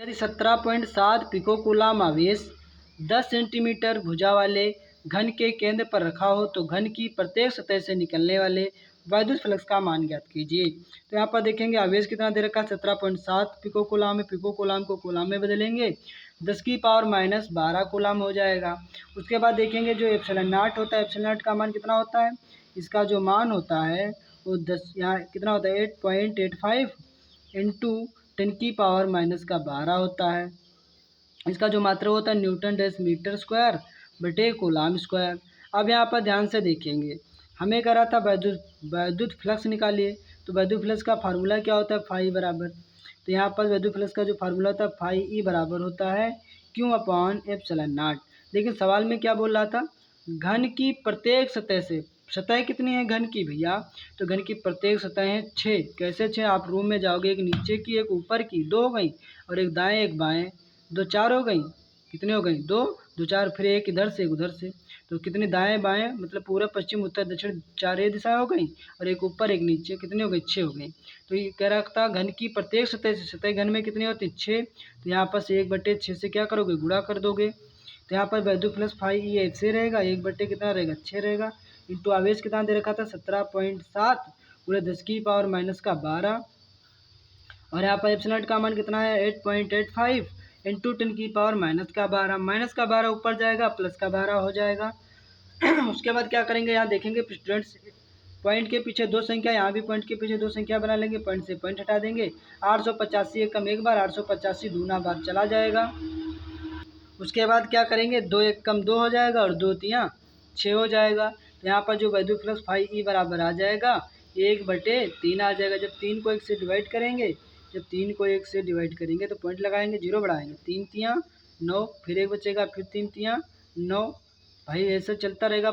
यदि 17.7 पिकोकूलम आवेश 10 सेंटीमीटर भुजा वाले घन के केंद्र पर रखा हो तो घन की प्रत्येक सतह से निकलने वाले वैद्युत फ्लक्स का मान ज्ञात कीजिए। तो यहाँ पर देखेंगे आवेश कितना दे रखा है 17.7 पिकोकूलम में, पिकोकूलम को कूलम में बदलेंगे 10 की पावर माइनस 12 कूलम हो जाएगा। उसके बाद देखेंगे जो एप्सिलॉन नॉट होता है, एप्सिलॉन नॉट का मान कितना होता है, इसका जो मान होता है वो 10 यहाँ कितना होता है 8.85 इंटू 10 की पावर माइनस का 12 होता है। इसका जो मात्रा होता है न्यूटन डेस मीटर स्क्वायर बटे कूलम स्क्वायर। अब यहाँ पर ध्यान से देखेंगे, हमें कह रहा था वैद्युत फ्लक्स निकालिए, तो वैद्युत फ्लक्स का फार्मूला क्या होता है फाई बराबर, तो यहाँ पर वैद्युत फ्लक्स का जो फार्मूला होता है फाई ई बराबर होता है क्यू अपॉन एप्सिलॉन नॉट। लेकिन सवाल में क्या बोल रहा था, घन की प्रत्येक सतह से, सतह कितनी है घन की भैया, तो घन की प्रत्येक सतह है 6। कैसे 6, आप रूम में जाओगे, एक नीचे की एक ऊपर की 2 हो गई, और एक दाएं एक बाएं 2 4 हो गई, कितने हो गई 2 2 4, फिर एक इधर से एक उधर से, तो कितने दाएं बाएं मतलब पूरा पश्चिम उत्तर दक्षिण 4 ये दिशाएं हो गई, और एक ऊपर एक नीचे कितनी हो गई 6 हो गई। तो ये कह रहा था घन की प्रत्येक सतह से, सतह घन में कितनी होती है 6, तो यहाँ पर से 1/6 से क्या करोगे गुणा कर दोगे, तो यहाँ पर वैद्युत फ्लक्स फाई ये 1 से रहेगा, 1/, कितना रहेगा 6 रहेगा, इंटू आवेश कितना दे रखा था 17.7 पूरे 10 की पावर माइनस का 12, और यहाँ पर एप्सिलॉन का मान कितना है 8.85 इंटू 10 की पावर माइनस का 12, माइनस का 12 ऊपर जाएगा प्लस का 12 हो जाएगा। उसके बाद क्या करेंगे, यहाँ देखेंगे स्टूडेंट्स पॉइंट के पीछे 2 संख्या, यहाँ भी पॉइंट के पीछे 2 संख्या बना लेंगे, पॉइंट से पॉइंट हटा देंगे, 885 एक कम एक बार, 885 दूना बार चला जाएगा। उसके बाद क्या करेंगे 2 एक कम 2 हो जाएगा, और 2 तियाँ 6 हो जाएगा। तो यहाँ पर जो वैद्युत फ्लक्स फाई ई बराबर आ जाएगा 1/3 आ जाएगा। जब 3 को 1 से डिवाइड करेंगे, जब 3 को 1 से डिवाइड करेंगे तो पॉइंट लगाएंगे, 0 बढ़ाएंगे, 3 तियाँ 9, फिर 1 बचेगा, फिर 3 तियाँ 9, भाई ऐसा चलता रहेगा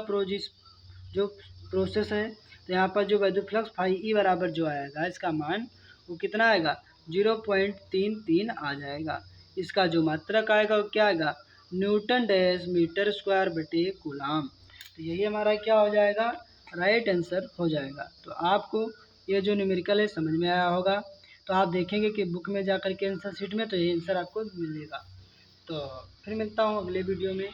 जो प्रोसेस है। तो यहाँ पर जो वैद्युत फ्लक्स फाई ई बराबर जो आएगा इसका मान वो कितना आएगा 0.33 आ जाएगा। इसका जो मात्रक आएगा वो क्या आएगा न्यूटन डैश मीटर स्क्वायर बटे कूलम। तो यही हमारा क्या हो जाएगा राइट आंसर हो जाएगा। तो आपको ये जो न्यूमेरिकल है समझ में आया होगा, तो आप देखेंगे कि बुक में जाकर के आंसर शीट में तो ये आंसर आपको मिलेगा। तो फिर मिलता हूँ अगले वीडियो में।